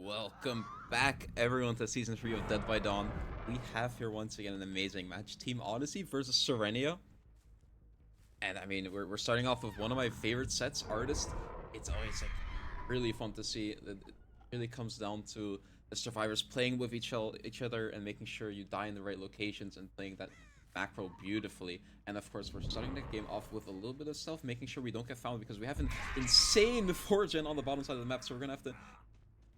Welcome back, everyone, to Season 3 of Dead by Dawn. We have here once again an amazing match. Team Odyssey versus Sirenia. And I mean, we're starting off with one of my favorite sets, Artist. It's always like really fun to see. It really comes down to the survivors playing with each other and making sure you die in the right locations and playing that macro beautifully. And of course, we're starting the game off with a little bit of stealth, making sure we don't get found because we have an insane 4gen on the bottom side of the map, so we're gonna have to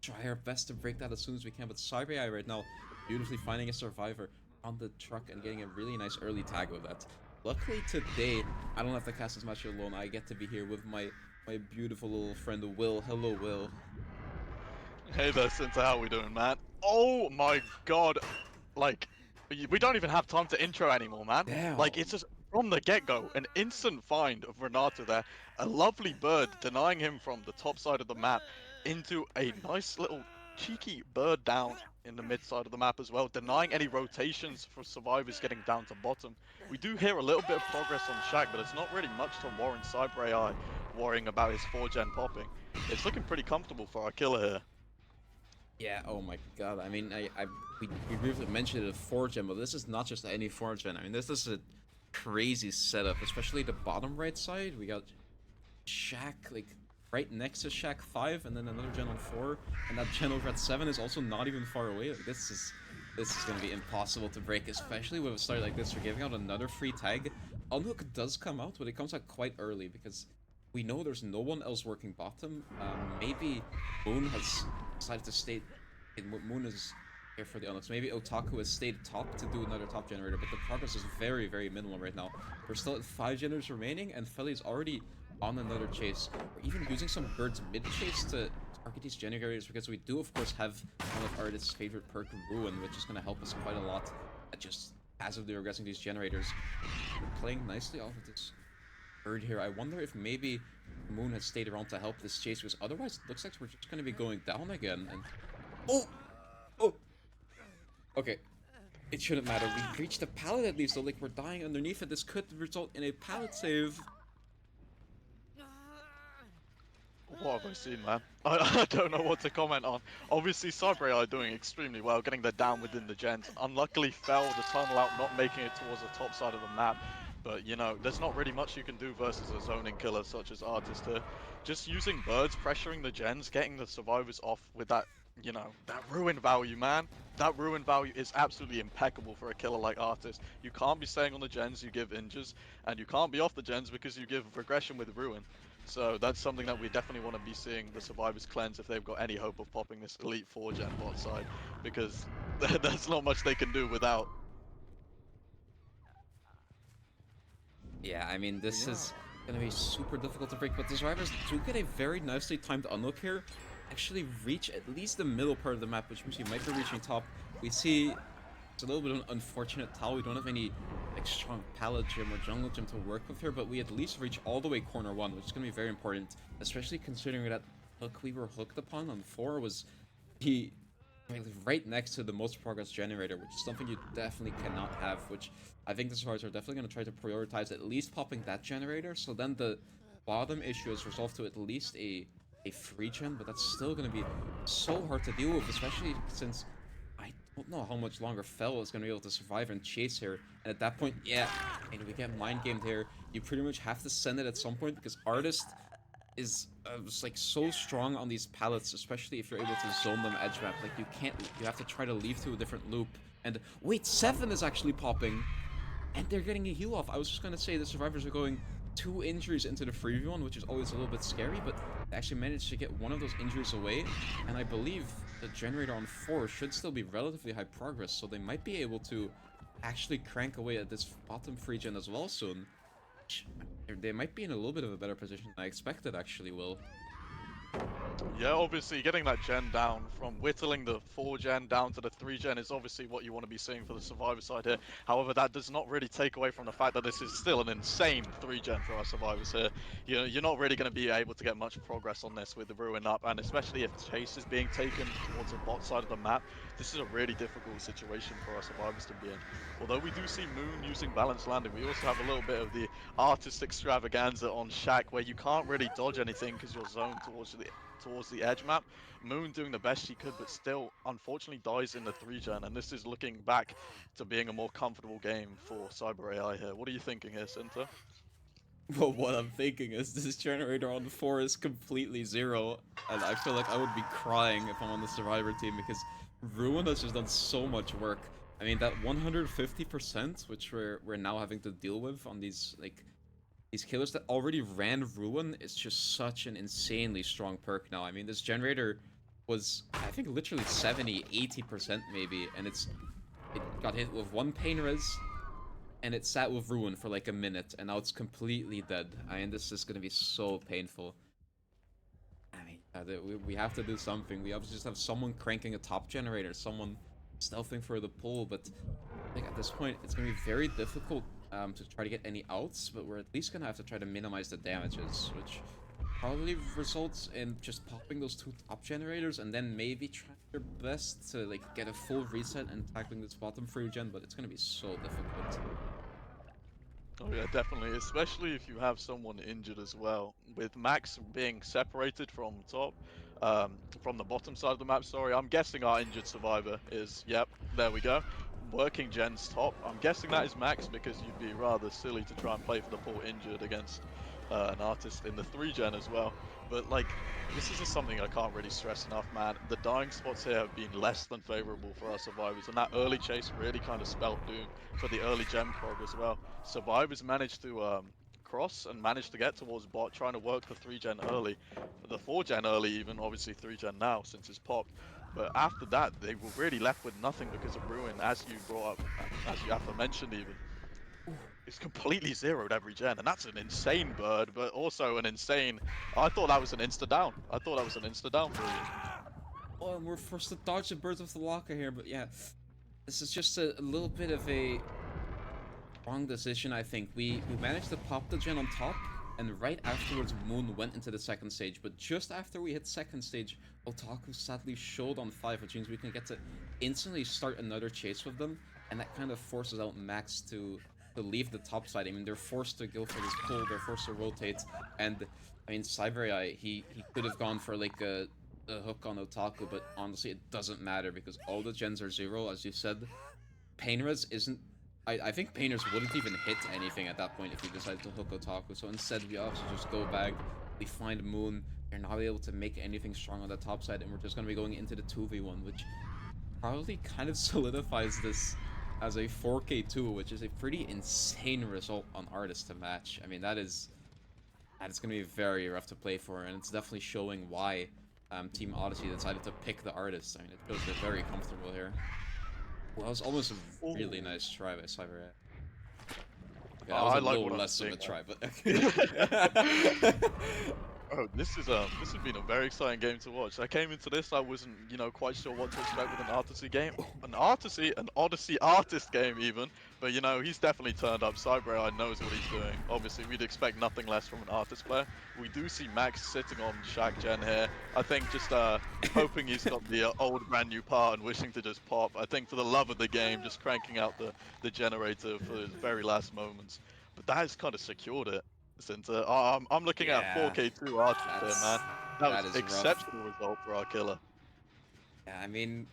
try our best to break that as soon as we can. But Sirenia right now, beautifully finding a survivor on the truck and getting a really nice early tag with that. Luckily today, I don't have to cast as much alone. I get to be here with my beautiful little friend Will. Hello, Will. Hey there, Cinta, how we doing, man? Oh my god, like, we don't even have time to intro anymore, man. Like, Damn. it's just from the get-go, an instant find of Renato there, a lovely bird denying him from the top side of the map into a nice little cheeky bird down in the mid side of the map as well, denying any rotations for survivors getting down to bottom. We do hear a little bit of progress on Shaq, but it's not really much to warrant Cyber AI worrying about his 4-gen popping. It's looking pretty comfortable for our killer here. Yeah, oh my god. I mean, we briefly mentioned it a 4gen, but this is not just any 4gen. I mean, this is a crazy setup, especially the bottom right side. We got Shack, like, right next to Shack 5, and then another gen on 4, and that gen over at 7 is also not even far away. Like, this is gonna be impossible to break, especially with a start like this. We're giving out another free tag. Unhook does come out, but it comes out quite early, because we know there's no one else working bottom. Maybe Moon has decided to stay... Moon is here for the unlocks. Maybe Otaku has stayed top to do another top generator, but the progress is very, very minimal right now. We're still at 5 generators remaining, and Feli is already on another chase. We're even using some birds mid-chase to target these generators because we do, of course, have one of Artist's favorite perk, Ruin, which is going to help us quite a lot at just passively regressing these generators. We're playing nicely off of this bird here. I wonder if maybe Moon has stayed around to help this chase, because otherwise it looks like we're just going to be going down again. And oh! Oh! Okay. It shouldn't matter. We reached the pallet at least, so like we're dying underneath it. This could result in a pallet save. What have I seen, man? I don't know what to comment on. Obviously, Cyber AI doing extremely well, getting the down within the gens. Unluckily, fell the tunnel out, not making it towards the top side of the map. But, you know, there's not really much you can do versus a zoning killer such as Artist here. Just using birds, pressuring the gens, getting the survivors off with that, you know, that ruin value, man. That ruin value is absolutely impeccable for a killer like Artist. You can't be staying on the gens, you give injures, and you can't be off the gens because you give regression with ruin. So that's something that we definitely want to be seeing the survivors cleanse if they've got any hope of popping this elite 4-gen bot side, because there's not much they can do without. Yeah, I mean, But this yeah. is gonna be super difficult to break, but the survivors do get a very nicely timed unlock here. Actually reach at least the middle part of the map, which means we might be reaching top. We see it's a little bit of an unfortunate towel. We don't have any like strong pallet gym or jungle gym to work with here, but we at least reach all the way corner 1, which is gonna be very important, especially considering that hook we were hooked upon on 4 was the right next to the most progress generator, which is something you definitely cannot have, which I think the survivors are definitely going to try to prioritize at least popping that generator, so then the bottom issue is resolved to at least a free gen, but that's still going to be so hard to deal with, especially since I don't know how much longer Fel is going to be able to survive and chase here, and at that point, yeah, and we get mind gamed here. You pretty much have to send it at some point, because Artist is just, like, so strong on these pallets, especially if you're able to zone them edge map. Like, you have to try to leave through a different loop. And wait, 7 is actually popping, and they're getting a heal off. I was just gonna say the survivors are going 2 injuries into the free one, which is always a little bit scary, but they actually managed to get one of those injuries away, and I believe the generator on 4 should still be relatively high progress, so they might be able to actually crank away at this bottom free gen as well soon. They might be in a little bit of a better position than I expected, actually, Will. Yeah, obviously getting that gen down from whittling the 4-gen down to the 3-gen is obviously what you want to be seeing for the survivor side here. However, that does not really take away from the fact that this is still an insane 3-gen for our survivors here. You know, you're not really going to be able to get much progress on this with the ruin up, and especially if chase is being taken towards the bot side of the map, this is a really difficult situation for our survivors to be in. Although we do see Moon using balanced landing, we also have a little bit of the artist extravaganza on Shaq, where you can't really dodge anything because you're zoned towards the edge map. Moon doing the best she could, but still, unfortunately, dies in the 3-gen, and this is looking back to being a more comfortable game for Cyber AI here. What are you thinking here, Cinta? Well, what I'm thinking is this generator on 4 is completely zero, and I feel like I would be crying if I'm on the survivor team because Ruin has just done so much work. I mean, that 150%, which we're now having to deal with on these killers that already ran Ruin, is just such an insanely strong perk now. I mean, this generator was, I think, literally 70, 80% maybe, and it got hit with one pain res, and it sat with Ruin for like a minute, and now it's completely dead. I mean, this is gonna be so painful. I mean, we have to do something. We obviously just have someone cranking a top generator, someone stealthing for the pull, but I think at this point, it's gonna be very difficult to try to get any outs, but we're at least gonna have to try to minimize the damages, which probably results in just popping those 2 top generators and then maybe trying your best to like get a full reset and tackling this bottom 3-gen, but it's gonna be so difficult. Oh yeah, definitely, especially if you have someone injured as well. With Max being separated from top, from the bottom side of the map, sorry, I'm guessing our injured survivor is, yep, there we go, working Gen's top. I'm guessing that is Max because you'd be rather silly to try and play for the poor injured against an artist in the 3-gen as well. But like, this is just something I can't really stress enough, man. The dying spots here have been less than favorable for our survivors, and that early chase really kind of spelled doom for the early gem prog as well. Survivors managed to cross and managed to get towards bot, trying to work the 3-gen early, the 4-gen early even, obviously 3-gen now since it's popped. But after that, they were really left with nothing because of Ruin, as you brought up, as you aforementioned even. It's completely zeroed every gen, and that's an insane bird, but also an insane... I thought that was an insta-down. I thought that was an insta-down for you. Oh, and we're forced to dodge the birds with the locker here, but yeah, this is just a little bit of a wrong decision, I think. We managed to pop the gen on top, and right afterwards Moon went into the second stage, but just after we hit second stage, Otaku sadly showed on 5, which means we can get to instantly start another chase with them, and that kind of forces out Max to leave the top side. I mean, they're forced to go for this pull, they're forced to rotate, and I mean, Cyber AI, he could have gone for like a hook on Otaku, but honestly, it doesn't matter because all the gens are zero, as you said. Painres isn't... I think Painters wouldn't even hit anything at that point if you decided to hook Otaku, so instead we also just go back, we find Moon, they're not able to make anything strong on the top side, and we're just going to be going into the 2v1, which probably kind of solidifies this as a 4k2, which is a pretty insane result on Artist to match. I mean, that is going to be very rough to play for, and it's definitely showing why Team Odyssey decided to pick the Artist. I mean, it shows they're very comfortable here. Well, that was almost a really nice try by Cyber. Okay, that was a like little what I'm less of seeing a try, but Oh, this has been a very exciting game to watch. I came into this, I wasn't, quite sure what to expect with an Odyssey game. An Odyssey artist game even. But he's definitely turned up. Cyber AI knows what he's doing. Obviously, we'd expect nothing less from an artist player. We do see Max sitting on Shaq Gen here. I think just hoping he's got the old brand new part and wishing to just pop. I think for the love of the game, just cranking out the generator for his very last moments. But that has kind of secured it. Center. I'm looking at yeah, 4K2 artist there, man. That was that is rough. exceptional result for our killer. Yeah, I mean,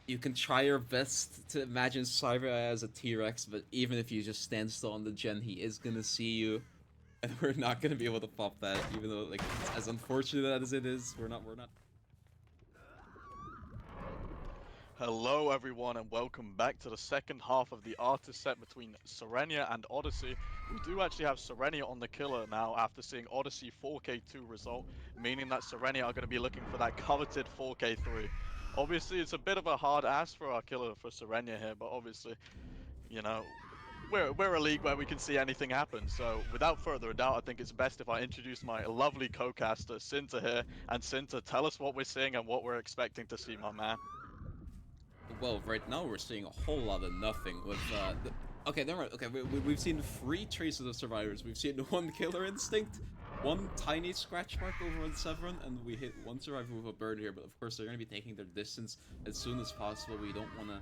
you can try your best to imagine Cyber as a T-Rex, but even if you just stand still on the gen, he is gonna see you, and we're not gonna be able to pop that. Even though, like, as unfortunate as it is, we're not. Hello everyone and welcome back to the second half of the artist set between Sirenia and Odyssey. We do actually have Sirenia on the killer now after seeing Odyssey 4K2 result, meaning that Sirenia are going to be looking for that coveted 4K3. Obviously it's a bit of a hard ask for our killer for Sirenia here, but obviously, you know, we're a league where we can see anything happen. So without further ado, I think it's best if I introduce my lovely co-caster Cinta here. And Cinta, tell us what we're seeing and what we're expecting to see, my man. Well, right now we're seeing a whole lot of nothing with okay, never mind. Okay, we've seen 3 traces of survivors. We've seen 1 killer instinct, 1 tiny scratch mark over on Severin, and we hit 1 survivor with a bird here. But of course, they're going to be taking their distance as soon as possible. We don't want to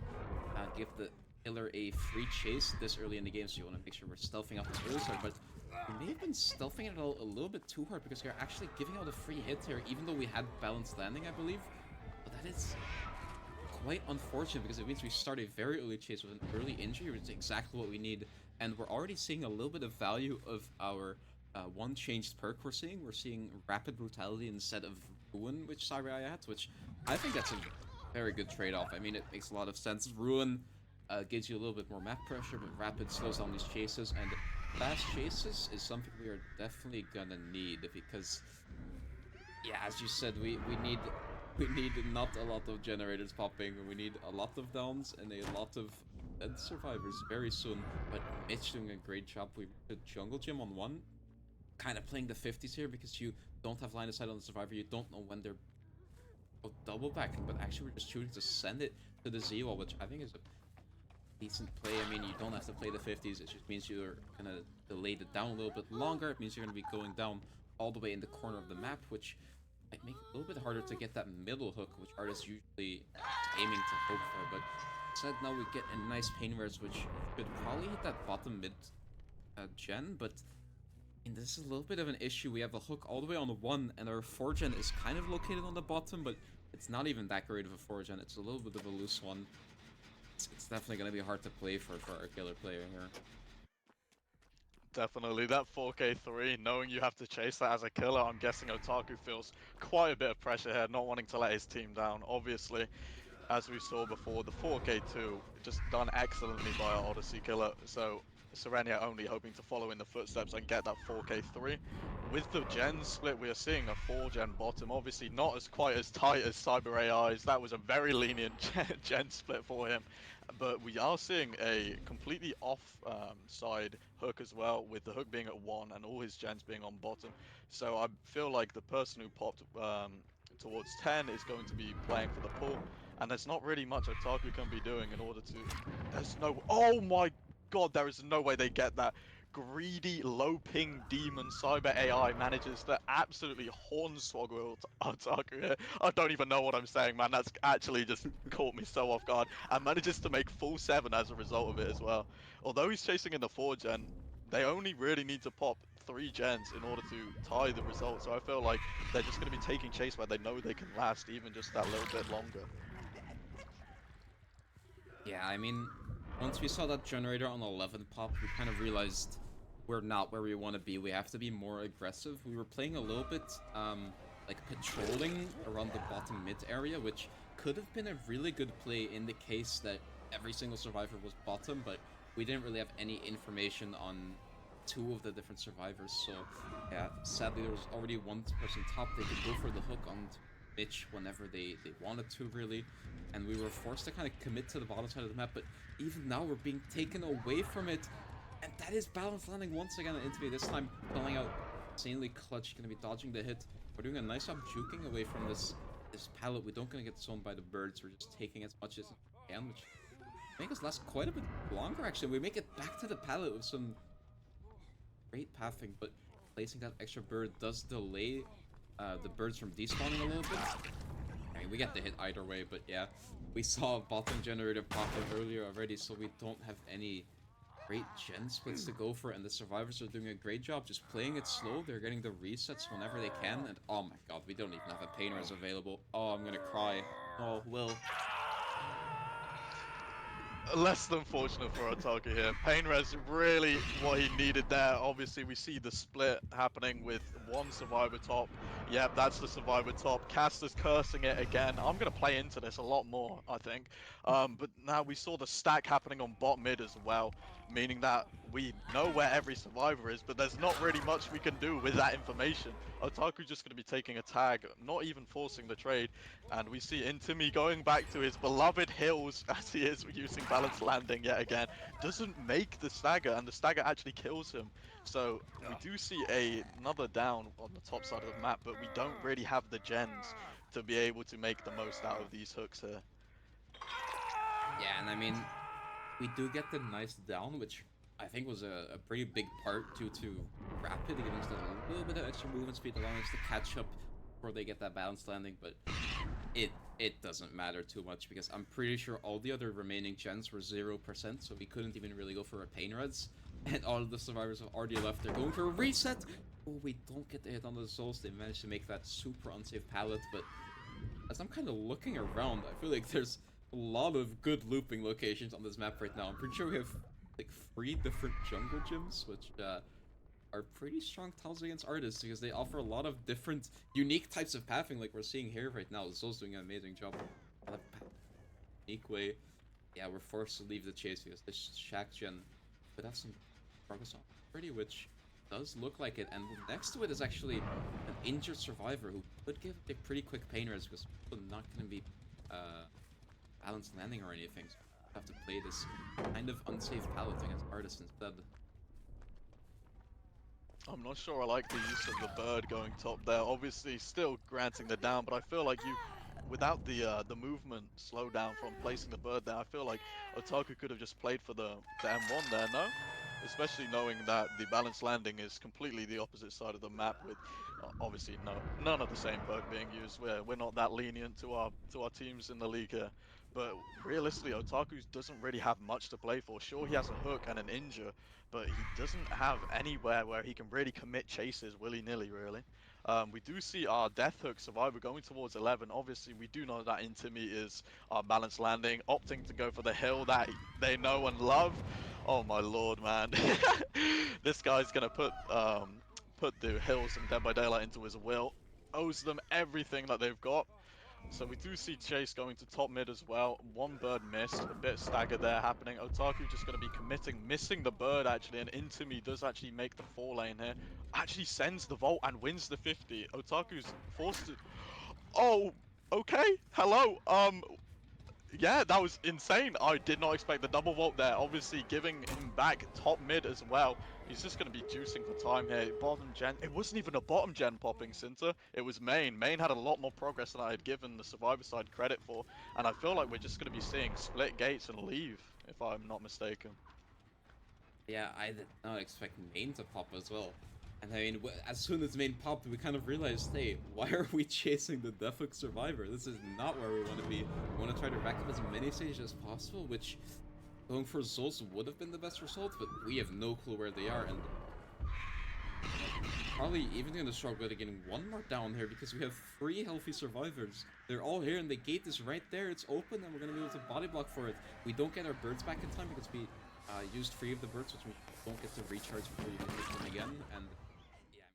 give the killer a free chase this early in the game, so you want to make sure we're stealthing up this early start. But We may have been stealthing it a little bit too hard because we're actually giving out a free hit here, even though we had balanced landing, I believe. But that is quite unfortunate because it means we start a very early chase with an early injury, which is exactly what we need. And we're already seeing a little bit of value of our one changed perk we're seeing. We're seeing Rapid Brutality instead of Ruin, which Sirenia had, which I think that's a very good trade-off. I mean, it makes a lot of sense. Ruin gives you a little bit more map pressure, but Rapid slows down these chases, and fast chases is something we are definitely gonna need because, yeah, as you said, we need not a lot of generators popping. We need a lot of downs and a lot of dead survivors very soon. But Mitch doing a great job. We did jungle gym on one, kind of playing the 50s here because you don't have line of sight on the survivor. You don't know when they're double backing, but actually we're just choosing to send it to the Z-wall, which I think is a decent play. I mean, you don't have to play the 50s. It just means you're gonna delay it down a little bit longer. It means you're gonna be going down all the way in the corner of the map, which might make it a little bit harder to get that middle hook, which artists usually aiming to hope for. But instead, now we get a nice pain res, which could probably hit that bottom mid gen, but and this is a little bit of an issue. We have a hook all the way on the 1, and our 4-gen is kind of located on the bottom, but it's not even that great of a 4-gen. It's a little bit of a loose one. It's definitely going to be hard to play for our killer player here. Definitely, that 4K3, knowing you have to chase that as a killer, I'm guessing Otaku feels quite a bit of pressure here, not wanting to let his team down. Obviously, as we saw before, the 4K2 just done excellently by our Odyssey killer, so Sirenia only hoping to follow in the footsteps and get that 4K3. With the gen split, we are seeing a 4-gen bottom, obviously not as quite as tight as Cyber AI's. That was a very lenient gen split for him, but we are seeing a completely off side hook as well, with the hook being at 1 and all his gens being on bottom. So I feel like the person who popped towards 10 is going to be playing for the pull, and there's not really much Otaku can be doing in order to... There's no... Oh my god, there is no way they get that. Greedy, low-ping demon Cyber AI manages to absolutely hornswoggle Otaku here. I don't even know what I'm saying, man. That's actually just caught me so off guard. And manages to make full 7 as a result of it as well. Although he's chasing in the 4-gen, they only really need to pop 3 gens in order to tie the result. So I feel like they're just going to be taking chase where they know they can last even just that little bit longer. Yeah, I mean, once we saw that generator on 11 pop, we kind of realized we're not where we want to be. We have to be more aggressive. We were playing a little bit, like patrolling around the bottom mid area, which could have been a really good play in the case that every single survivor was bottom, but we didn't really have any information on 2 of the different survivors, so yeah, sadly there was already one person top. They could go for the hook on Mitch whenever they wanted to, really, and we were forced to kind of commit to the bottom side of the map, but even now we're being taken away from it, and that is balance landing once again on Intimate, this time pulling out insanely clutch, gonna be dodging the hit. We're doing a nice job juking away from this pallet. We don't gonna get zoned by the birds, we're just taking as much as we can, which make us last quite a bit longer actually. We make it back to the pallet with some great pathing, but placing that extra bird does delay the birds from despawning a little bit. I mean, we get the hit either way, but yeah, we saw a bottom generator pop up earlier already, so we don't have any great gen splits to go for, and the survivors are doing a great job just playing it slow. They're getting the resets whenever they can, and oh my god, we don't even have a pain res available. Oh, I'm gonna cry. Oh, Will. Less than fortunate for Otaku here. Pain res really what he needed there. Obviously, we see the split happening with one survivor top. Yep, that's the survivor top. Caster's cursing it again. I'm going to play into this a lot more, I think. But now we saw the stack happening on bot mid as well, meaning that we know where every survivor is, but there's not really much we can do with that information. Otaku's just going to be taking a tag, not even forcing the trade. And we see Intimi going back to his beloved hills as he is using balance landing yet again. Doesn't make the stagger, and the stagger actually kills him. So we do see another down on the top side of the map, but we don't really have the gens to be able to make the most out of these hooks here. Yeah, and I mean, we do get the nice down, which I think was a pretty big part due to Rapid giving us a little bit of extra movement speed, allowing us to catch up before they get that balanced landing, but it doesn't matter too much because I'm pretty sure all the other remaining gens were 0%, so we couldn't even really go for a pain res. And all of the survivors have already left. They're going for a reset. Oh, we don't get the hit on the souls. They managed to make that super unsafe pallet, but as I'm kind of looking around, I feel like there's a lot of good looping locations on this map right now. I'm pretty sure we have like 3 different jungle gyms, which are pretty strong tells against artists because they offer a lot of different unique types of pathing like we're seeing here right now. Zol's doing an amazing job. Unique way. Yeah, we're forced to leave the chase because this Shack Gen could have some progress on pretty, which does look like it. And next to it is actually an injured survivor who could give a pretty quick pain res because people are not going to be balanced landing or anything. So we have to play this kind of unsafe pallet against artists instead. I'm not sure I like the use of the bird going top there. Obviously, still granting the down, but I feel like you, without the movement slowdown from placing the bird there, I feel like Otaku could have just played for the M1 there, no? Especially knowing that the balanced landing is completely the opposite side of the map with obviously none of the same bird being used. We're not that lenient to our teams in the league here. But realistically, Otaku doesn't really have much to play for. Sure, he has a hook and an injure, but he doesn't have anywhere where he can really commit chases willy-nilly, really. We do see our Death Hook survivor going towards 11. Obviously, we do know that Intimi is our balanced landing, opting to go for the hill that they know and love. Oh my lord, man. This guy's gonna put the hills and Dead by Daylight into his will. Owes them everything that they've got. So we do see Chase going to top mid as well. One bird missed, a bit staggered there happening. Otaku just going to be committing, missing the bird actually, and Intimi does actually make the 4 lane here. Actually sends the vault and wins the 50. Otaku's forced to... Oh, okay, hello, yeah, that was insane. I did not expect the double vault there. Obviously, giving him back top mid as well. He's just going to be juicing for time here. Bottom gen. It wasn't even a bottom gen popping Cinta. It was main. Main had a lot more progress than I had given the survivor side credit for. And I feel like we're just going to be seeing split gates and leave, if I'm not mistaken. Yeah, I did not expect main to pop as well. And I mean, as soon as main popped, we kind of realized, hey, why are we chasing the Death Hook survivor? This is not where we want to be. We want to try to rack up as many stages as possible, which going for Zul's would have been the best result, but we have no clue where they are, and probably even going to struggle at getting one more down here because we have 3 healthy survivors. They're all here, and the gate is right there. It's open, and we're going to be able to body block for it. We don't get our birds back in time because we used 3 of the birds, which we don't get to recharge before you can hit them again, and